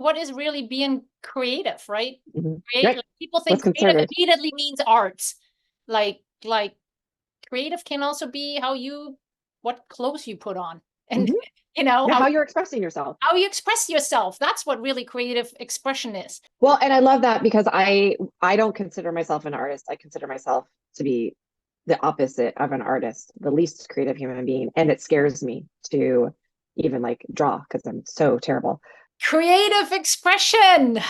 what is really being creative, right? Right. Like, people What's think creative considered? immediately means art. Like creative can also be what clothes you put on, and Hmm. Yeah, how how you're expressing yourself. you express yourself. That's what really creative expression is. Well, and I love that because I don't consider myself an artist. I consider myself to be the opposite of an artist, the least creative human being, and it scares me to even like draw because I'm so terrible. Creative expression.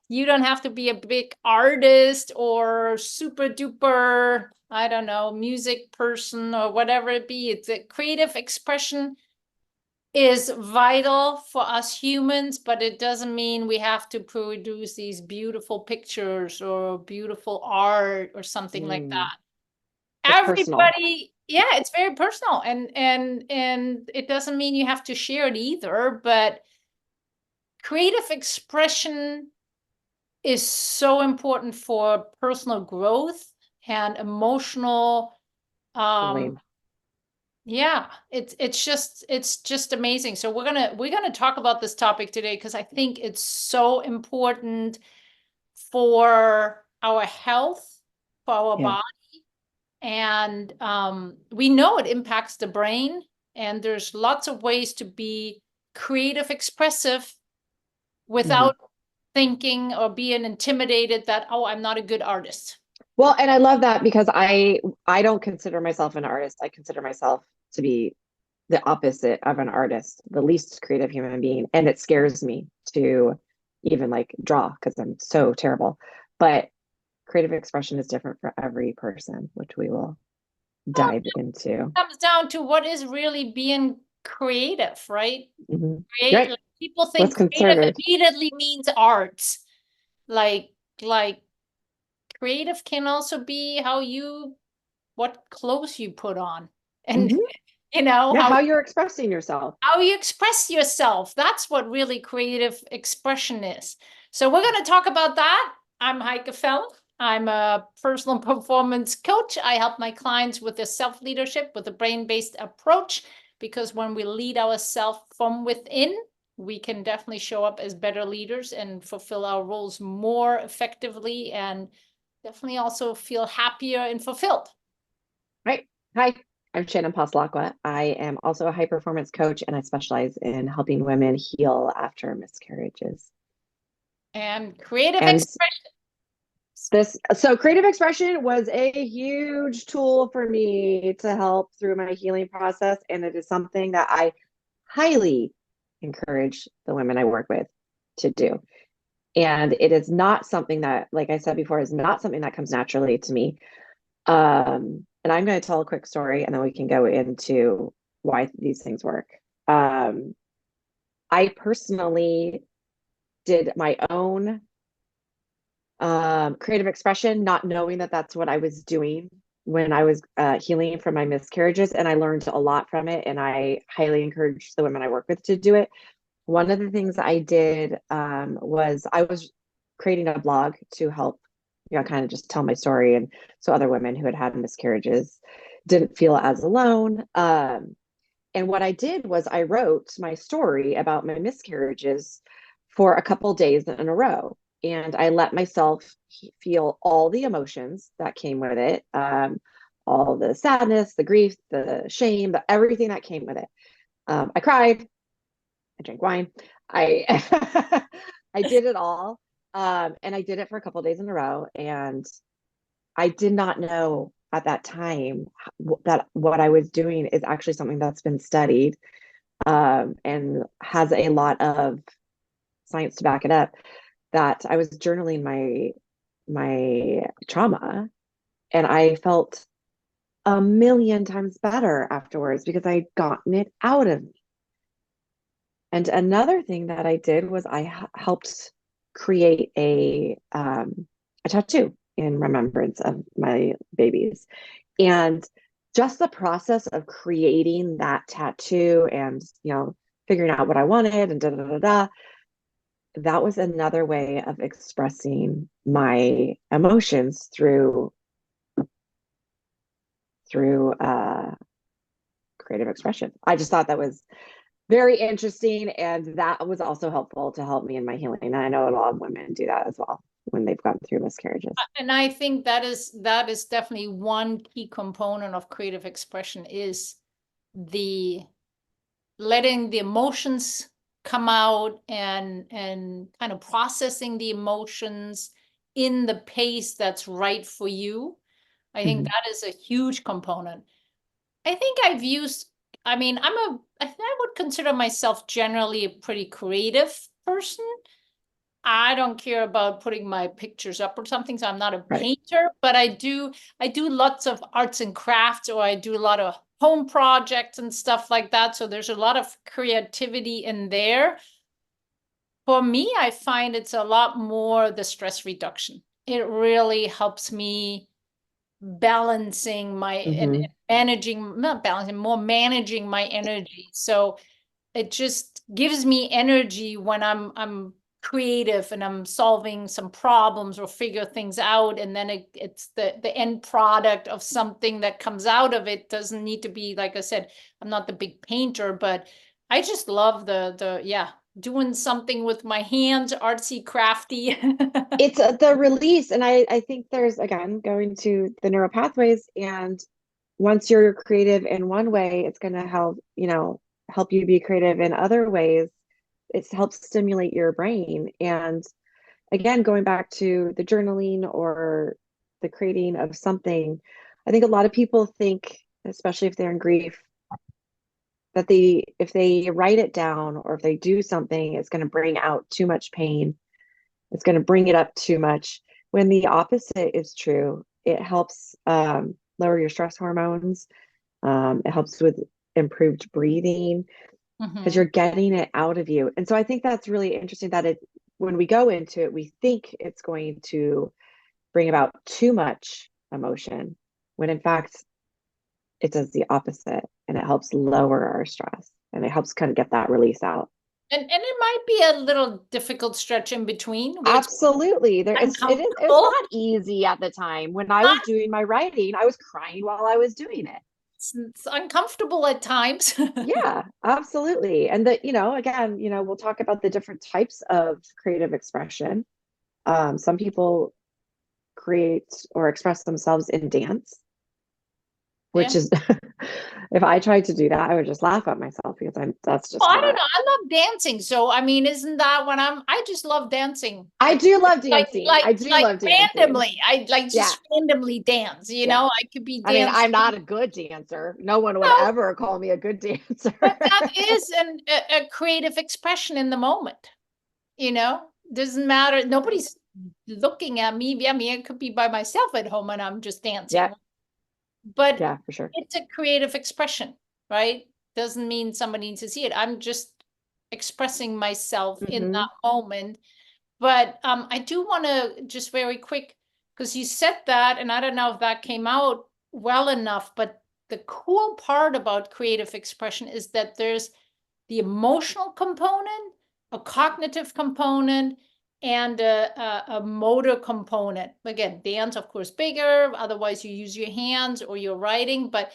You don't have to be a big artist or super duper, I don't know, music person or whatever it be. It's a creative expression is vital for us humans, but it doesn't mean we have to produce these beautiful pictures or beautiful art or something like Mm, that. it's personal. Everybody, yeah, it's very personal, and it doesn't mean you have to share it either, but creative expression is so important for personal growth and emotional. Really. Yeah, it's just amazing. So we're gonna talk about this topic today because I think it's so important for our health, for our Yeah. body, and we know it impacts the brain. And there's lots of ways to be creative, expressive Hmm. without thinking or being intimidated that, oh, I'm not a good artist. Well, and I love that because I don't consider myself an artist. I consider myself to be the opposite of an artist, the least creative human being, and it scares me to even like draw because I'm so terrible. But creative expression is different for every person, which we will Well, dive into. comes down to what is really being creative, right? Hmm. Create, Right. like, people What's think creative considered? immediately means art. Like creative can also be what clothes you put on, and Hmm. Yeah, how how you're expressing yourself. you express yourself. That's what really creative expression is. So we're going to talk about that. I'm Heike Fallon. I'm a personal performance coach. I help my clients with their self-leadership with a brain-based approach, because when we lead ourselves from within, we can definitely show up as better leaders and fulfill our roles more effectively, and definitely also feel happier and fulfilled. Right. Hi, I'm Shannon Passalacqua. I am also a high performance coach and I specialize in helping women heal after miscarriages. And creative And expression. so creative expression was a huge tool for me to help through my healing process. And it is something that I highly encourage the women I work with to do. And it is not something that, like I said before, is not something that comes naturally to me. And I'm going to tell a quick story and then we can go into why these things work. Um, I personally did my own creative expression, not knowing that that's what I was doing when I was healing from my miscarriages. And I learned a lot from it. And I highly encourage the women I work with to do it. One of the things I did was I was creating a blog to help, kind of just tell my story. And so other women who had had miscarriages didn't feel as alone. And what I did was I wrote my story about my miscarriages for a couple days in a row. And I let myself feel all the emotions that came with it, all the sadness, the grief, the shame, everything that came with it. I cried, I drank wine. I I did it all. And I did it for a couple days in a row. And I did not know at that time that what I was doing is actually something that's been studied and has a lot of science to back it up. That I was journaling my trauma, and I felt a million times better afterwards because I'd gotten it out of me. And another thing that I did was I helped create a tattoo in remembrance of my babies. And just the process of creating that tattoo and, figuring out what I wanted and da da da da, that was another way of expressing my emotions through creative expression. I just thought that was very interesting. And that was also helpful to help me in my healing. And I know a lot of women do that as well when they've gone through miscarriages. And I think that is definitely one key component of creative expression, is the letting the emotions come out and kind of processing the emotions in the pace that's right for you. I think that is a huge component. I think I mean, I would consider myself generally a pretty creative person. I don't care about putting my pictures up or something, so I'm not a Right. painter, but I do lots of arts and crafts, or I do a lot of home projects and stuff like that. So there's a lot of creativity in there. For me, I find it's a lot more the stress reduction. It really helps me balancing my and managing, not balancing, more managing my energy. So it just gives me energy when I'm creative and I'm solving some problems or figure things out, and then it's the end product of something that comes out of it. Doesn't need to be, like I said, I'm not the big painter, but I just love the yeah, doing something with my hands, artsy crafty. It's the release. And I think there's, again, going to the neural pathways, and once you're creative in one way, it's going to help, help you be creative in other ways. It helps stimulate your brain. And again, going back to the journaling or the creating of something, I think a lot of people think, especially if they're in grief, that if they write it down or if they do something, it's going to bring out too much pain. It's going to bring it up too much. When the opposite is true, it helps lower your stress hormones. It helps with improved breathing because you're getting it out of you. And so I think that's really interesting that when we go into it, we think it's going to bring about too much emotion, when in fact it does the opposite, and it helps lower our stress, and it helps kind of get that release out. And it might be a little difficult stretch in between where it's Absolutely. It's uncomfortable. not easy at the time. When I was doing my writing, I was crying while I was doing it. It's uncomfortable at times. Yeah, absolutely. And again, we'll talk about the different types of creative expression. Some people create or express themselves in dance, which Yeah. is if I tried to do that, I would just laugh at myself because that's Oh, just I don't not. know. I love dancing. So I mean, isn't that when I just love dancing. I do love Like dancing. I do like love dancing. randomly. I like Yeah. just randomly dance, Yeah. I could be I mean, I'm not dancing. a good dancer. No one would No, ever call me a good dancer. but that is a creative expression in the moment. Doesn't matter. Nobody's looking at me. I mean, it could be by myself at home and I'm just dancing. Yeah. But Yeah, for sure. it's a creative expression, right? Doesn't mean somebody needs to see it. I'm just expressing myself in that moment. But I do want to just very quick, because you said that, and I don't know if that came out well enough, but the cool part about creative expression is that there's the emotional component, a cognitive component, and a motor component. Again, dance, of course, bigger. Otherwise, you use your hands or your writing. But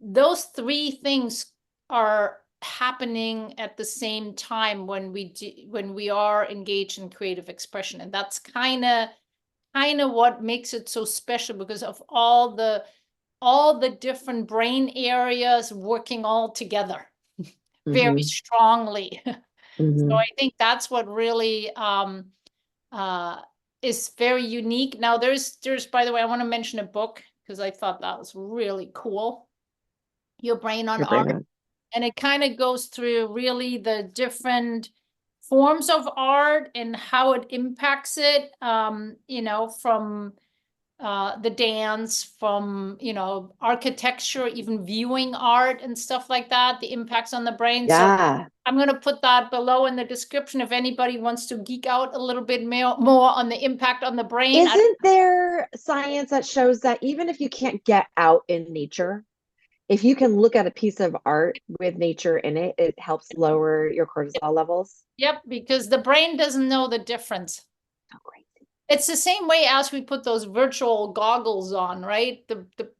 those three things are happening at the same time when we are engaged in creative expression, and that's kind of what makes it so special, because of all the different brain areas working all together very strongly. So I think that's what really uh, is very unique. Now there's by the way, I want to mention a book because I thought that was really cool. Your Brain on Your brain Art. on. And it kind of goes through really the different forms of art and how it impacts it, from the dance, from, architecture, even viewing art and stuff like that, the impacts on the brain. So Yeah. I'm going to put that below in the description if anybody wants to geek out a little bit more on the impact on the brain. Isn't there science that shows that even if you can't get out in nature, if you can look at a piece of art with nature in it, it helps lower your cortisol levels? Yep, because the brain doesn't know the difference. So crazy. It's the same way as we put those virtual goggles on, right?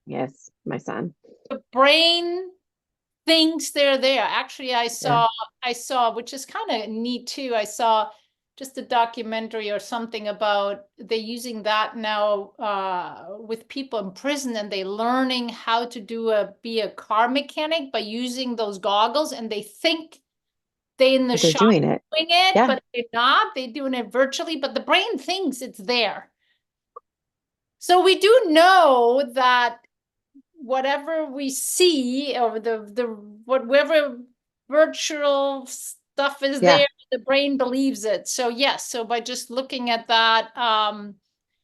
Yes, my son. The brain thinks they're there. Actually, I saw, which is kind of neat too. I saw just a documentary or something about they're using that now with people in prison, and they learning how to be a car mechanic by using those goggles, and they think they in the But they're shop doing it. doing it, Yeah. but they're not. They're doing it virtually, but the brain thinks it's there. So we do know that whatever we see, or whatever virtual stuff is Yeah. there, the brain believes it. So yes, so by just looking at that, now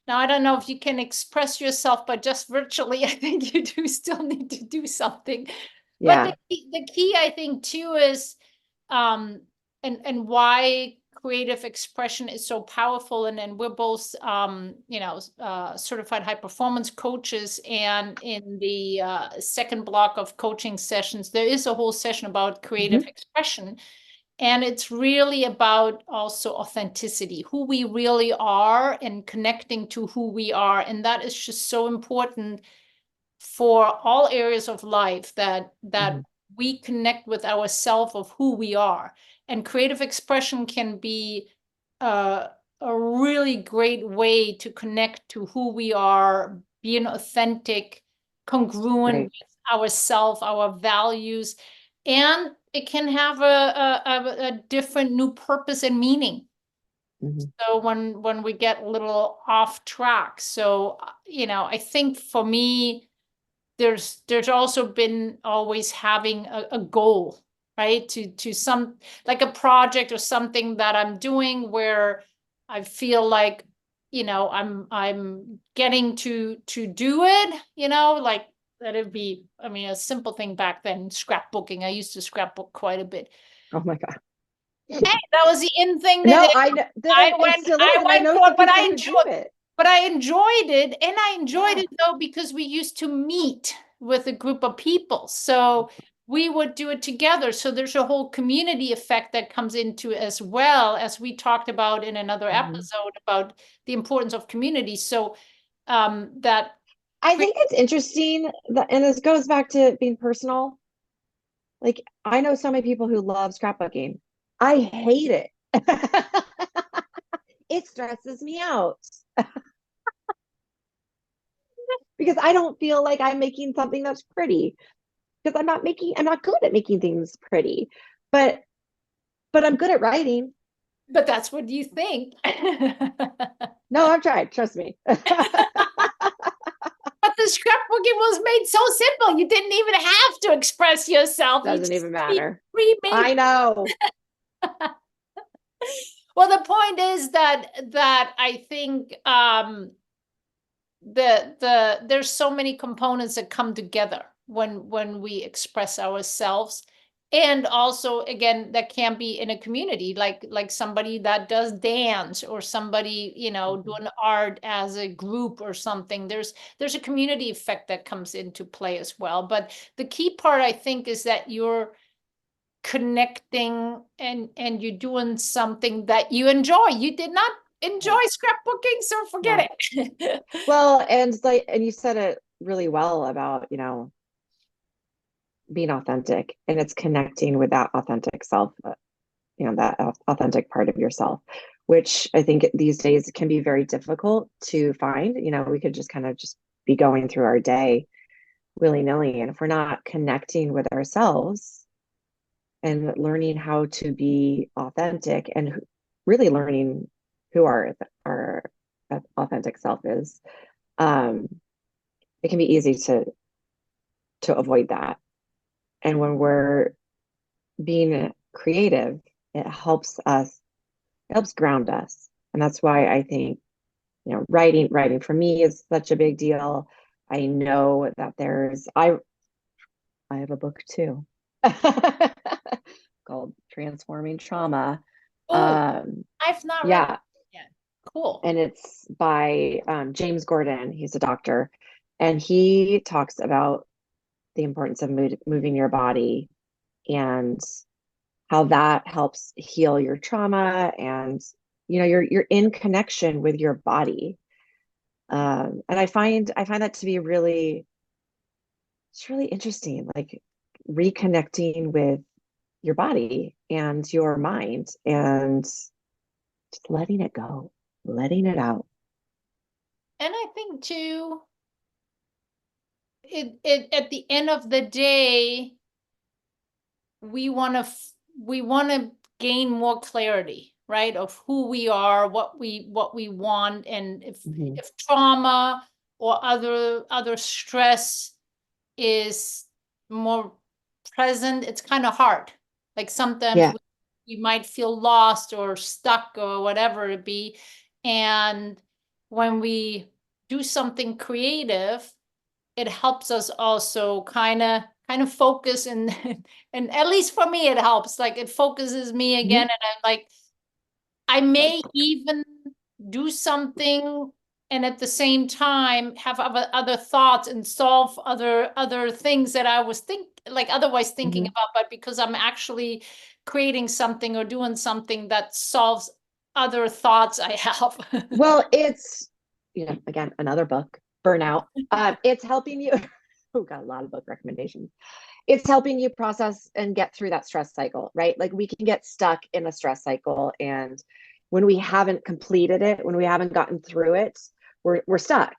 I don't know if you can express yourself, but just virtually, I think you do still need to do something. Yeah. But the key, I think, too, is and why creative expression is so powerful. And we're both certified high performance coaches, and in the second block of coaching sessions there is a whole session about creative expression. And it's really about also authenticity, who we really are, and connecting to who we are. And that is just so important for all areas of life, that we connect with ourself of who we are. And creative expression can be a really great way to connect to who we are, being authentic, congruent Right. with ourself, our values, and it can have a different new purpose and meaning. So when we get a little off track, so I think for me, there's also been always having a goal, right? To some, like a project or something that I'm doing where I feel like, I'm getting to do it, like that it'd be, I mean, a simple thing back then, scrapbooking. I used to scrapbook quite a bit. Oh my God. That was the in thing that No, I know that it still is, I and I went know for some it, but people who do it. I enjoyed it. And I enjoyed Yeah. it though, because we used to meet with a group of people. So we would do it together. So there's a whole community effect that comes into, as well as we talked about in another episode about the importance of community. So that I think it's interesting that, and this goes back to being personal. Like, I know so many people who love scrapbooking. I hate it. It stresses me out because I don't feel like I'm making something that's pretty, because I'm not good at making things pretty, but I'm good at writing. but that's what you think. No, I've tried, trust me. But the scrapbooking was made so simple. You didn't even have to express yourself. You Doesn't just even matter. pre-made. I know. Well, the point is that I think there's so many components that come together when we express ourselves. And also, again, that can be in a community, like somebody that does dance, or somebody doing art as a group or something. There's a community effect that comes into play as well. But the key part, I think, is that you're connecting, and you're doing something that you enjoy. You did not enjoy scrapbooking, so forget it. Well, and you said it really well about, being authentic, and it's connecting with that authentic self, that authentic part of yourself, which I think these days can be very difficult to find. We could just kind of just be going through our day willy-nilly, and if we're not connecting with ourselves and learning how to be authentic, and really learning who our authentic self is, it can be easy to avoid that. And when we're being creative, it helps ground us. And that's why I think, writing for me is such a big deal. I know that I have a book too called Transforming Trauma. Oh, I've not read Yeah. it yet. Cool. And it's by James Gordon. He's a doctor, and he talks about the importance of moving your body, and how that helps heal your trauma, and you're in connection with your body. And I find that to be it's really interesting. Like, reconnecting with your body and your mind and just letting it go, letting it out. And I think too, it at the end of the day, we want to gain more clarity, right, of who we are, what we want, and if trauma or other stress is more present, it's kind of hard. Like sometimes we might feel lost or stuck or whatever it be. And when we do something creative, it helps us also kind of focus and and at least for me it helps. Like it focuses me again, and I'm like, I may even do something and at the same time have other thoughts and solve other things that I was otherwise thinking about, but because I'm actually creating something or doing something that solves other thoughts I have. Well, it's, again, another book, Burnout. It's helping you. Oh, got a lot of book recommendations. It's helping you process and get through that stress cycle, right? Like we can get stuck in a stress cycle, and when we haven't completed it, when we haven't gotten through it, we're stuck.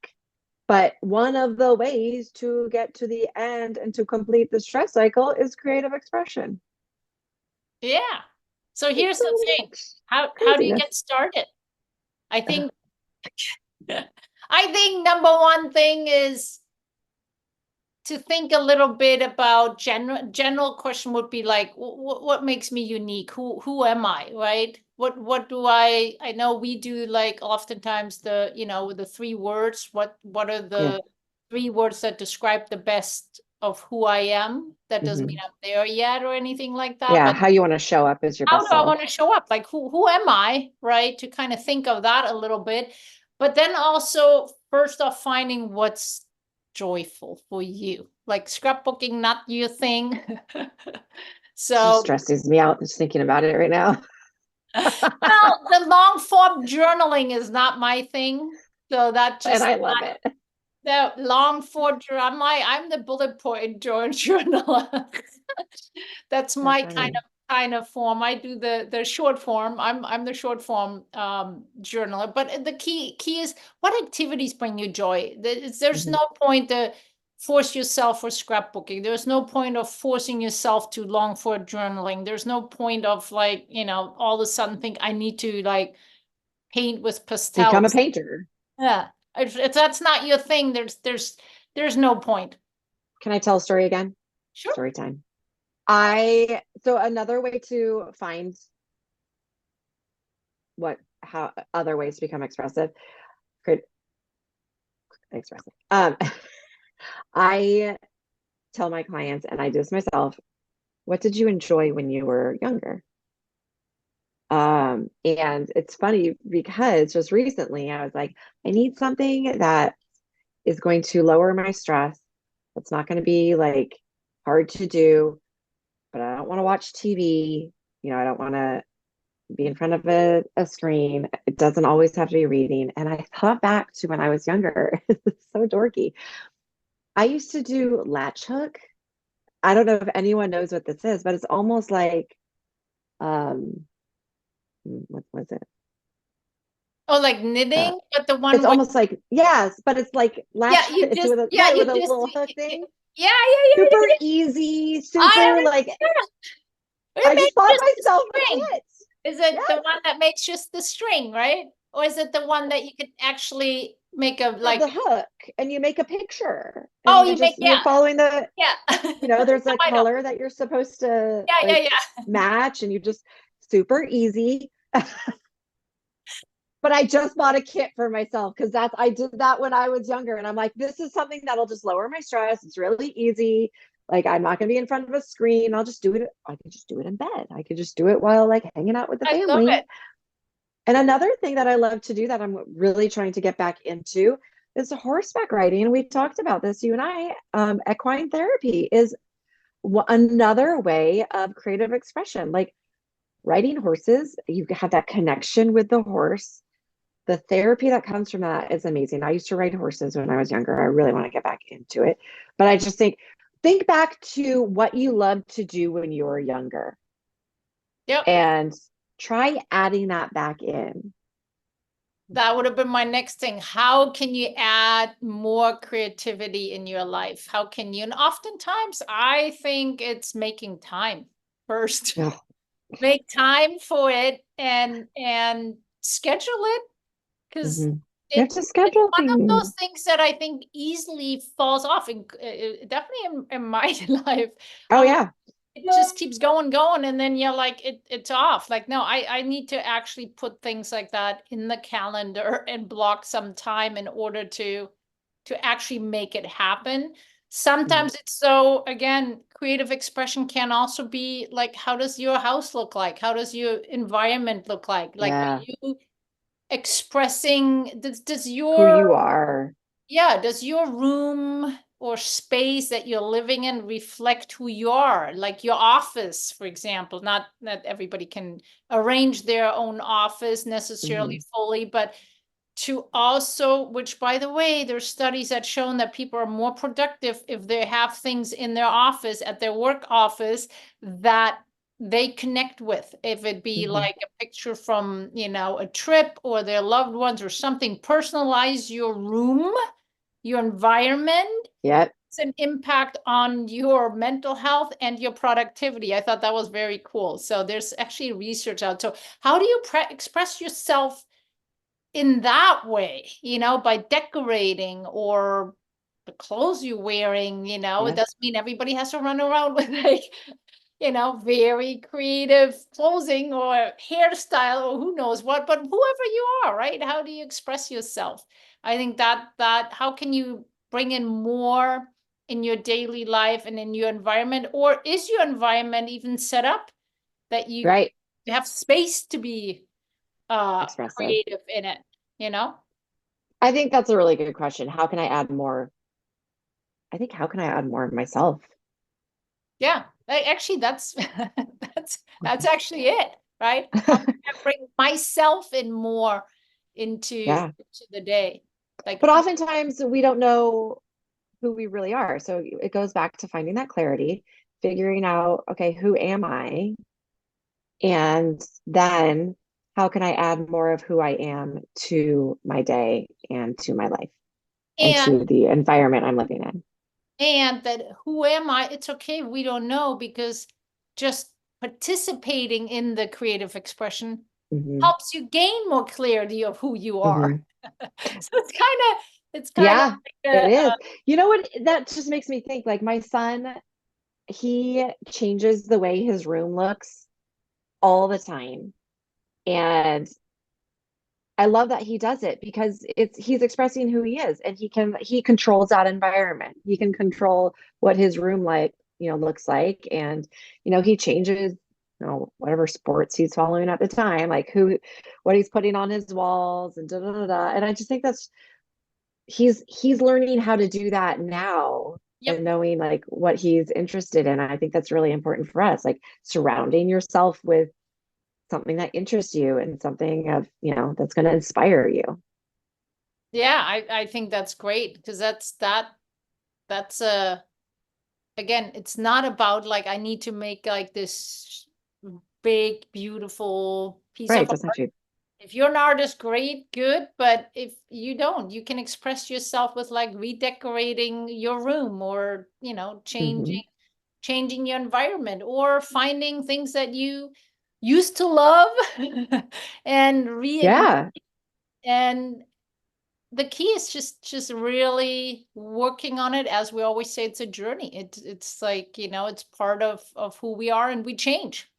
But one of the ways to get to the end and to complete the stress cycle is creative expression. Yeah. So here's the thing. How do you get started? I think number one thing is to think a little bit about general question would be like, what makes me unique? Who am I, right? What do I know we do like oftentimes the, the 3 words. What are the 3 words that describe the best of who I am? That doesn't mean I'm there yet or anything like that. Yeah, but how you want to show up is your how best do I self. want to show up? Like who am I, right? To kind of think of that a little bit. But then also first off finding what's joyful for you. Like scrapbooking, not your thing. It just So stresses me out just thinking about it right now. well, the long form journaling is not my thing. So that just, and I love it. The long form journal, I'm the bullet point journaler. That's my kind of form. I do the short form. I'm the short form journaler. But the key is what activities bring you joy. There's no point to force yourself for scrapbooking. There's no point of forcing yourself to long form journaling. There's no point of like, all of a sudden think I need to like paint with pastels. Become a painter. Yeah. If that's not your thing, there's no point. Can I tell a story again? Sure. Story time. So another way to find how other ways to become expressive. I tell my clients, and I do this myself, what did you enjoy when you were younger? And it's funny because just recently I was like, I need something that is going to lower my stress. It's not going to be like hard to do, but I don't want to watch TV. I don't want to be in front of a screen. It doesn't always have to be reading. And I thought back to when I was younger. It's so dorky. I used to do latch hook. I don't know if anyone knows what this is, but it's almost like, what was it? Oh, like knitting, but the one it's almost like, yes, but it's like latch. it's with a little hook thing. Yeah. Super easy, super like. I just bought myself a kit. Is it the one that makes just the string, right? Or is it the one that you could actually make a like the hook and you make a picture? And you're following the there's a I color that you're supposed to match, and you just super easy. But I just bought a kit for myself because I did that when I was younger, and I'm like, this is something that'll just lower my stress. It's really easy. Like I'm not gonna be in front of a screen. I'll just do it. I can just do it in bed. I could just do it while like hanging out with the family. I love it. And another thing that I love to do that I'm really trying to get back into is horseback riding. And we talked about this, you and I, equine therapy is another way of creative expression. Like riding horses, you have that connection with the horse. The therapy that comes from that is amazing. I used to ride horses when I was younger. I really want to get back into it. But I just think think back to what you loved to do when you were younger Yep. and try adding that back in. That would have been my next thing. How can you add more creativity in your life? How can you? And oftentimes I think it's making time first. Ugh. Make time for it and schedule it, because Mhm. You have it to it's schedule one of those things. things that I think easily falls off, and definitely in my life. Oh I'm like, yeah. it just keeps going, and then you're like, it's off. Like, no, I need to actually put things like that in the calendar and block some time in order to actually make it happen. Mhm. Sometimes it's so, again, creative expression can also be like, how does your house look like? How does your environment look like? Like, are Yeah. you expressing, does Who your, you are. yeah, does your room or space that you're living in reflect who you are? Like your office, for example. Not that everybody can arrange their own office necessarily Mhm. fully, but to also, which by the way, there's studies that shown that people are more productive if they have things in their office, at their work office, that they connect with, if it be Mhm. like a picture from, a trip or their loved ones or something. Personalize your room, your environment. Yep. It's an impact on your mental health and your productivity. I thought that was very cool. So there's actually research out. So how do you express yourself in that way, by decorating, or the clothes you're wearing? It Yep. doesn't mean everybody has to run around with like, very creative clothing or hairstyle or who knows what, but whoever you are, right? How do you express yourself? I think that how can you bring in more in your daily life and in your environment, or is your environment even set up that you Right. have space to be Expressive. creative in it, you know? I think that's a really good question. How can I add more? I think how can I add more of myself? Yeah, actually, that's that's actually it, right? How can I bring myself in more Yeah. into the day? Like, But oftentimes we don't know who we really are. So it goes back to finding that clarity, figuring out, okay, who am I? And then how can I add more of who I am to my day and to my life and and to the environment I'm living in? that who am I? It's okay, we don't know, because just participating in the creative expression Hmm. helps you gain more clarity of who you are. Hmm. So it's kind of Yeah, like it is. You know what? That just makes me think like my son, he changes the way his room looks all the time. And I love that he does it because he's expressing who he is, and he controls that environment. He can control what his room looks like. And he changes, whatever sports he's following at the time, like what he's putting on his walls and da da da da. And I just think that's he's learning how to do that now Yep. and knowing like what he's interested in. I think that's really important for us, like surrounding yourself with something that interests you and something that's going to inspire you. Yeah, I think that's great, because that's again, it's not about like I need to make like this big beautiful piece Right, of it doesn't have art. to. If you're an artist, great, good, but if you don't, you can express yourself with like redecorating your room, or Hmm. changing your environment, or finding things that you used to love and reignite. Yeah, And the key is just really working on it. As we always say, it's a journey. It's like, it's part of who we are, and we change.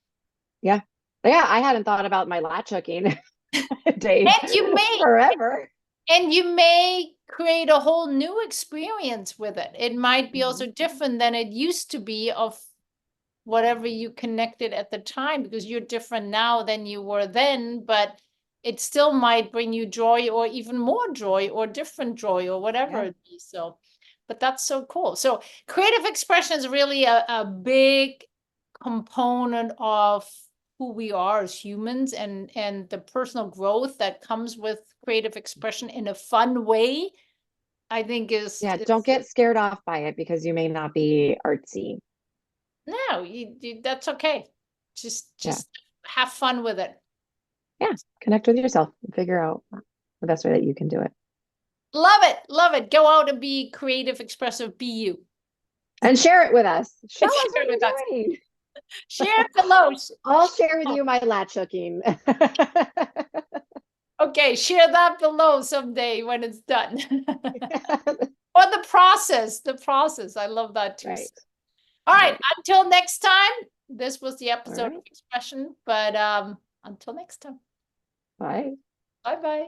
yeah, yeah. I hadn't thought about my latch hooking days And you may forever. and you may create a whole new experience with it. It might be Hmm. also different than it used to be, of whatever you connected at the time, because you're different now than you were then, but it still might bring you joy, or even more joy, or different joy, or whatever Yeah, it be. So, but that's so cool. So creative expression is really a big component of who we are as humans, and the personal growth that comes with creative expression in a fun way. I think Yeah, don't get scared off by it because you may not be artsy. no, that's okay. Yeah. Just have fun with it. Yeah. Connect with yourself and figure out the best way that you can do it. Love it. Love it. Go out and be creative, expressive, be you. And share it with us. Show us Share what it with us. you're doing. Share it below. I'll share with you my latch hooking. Okay, share that below someday when it's done. Or the process, the process. I love that too. Right. All right, until next time. This was the All episode right. of Expression, but until next time. Bye. Bye-bye.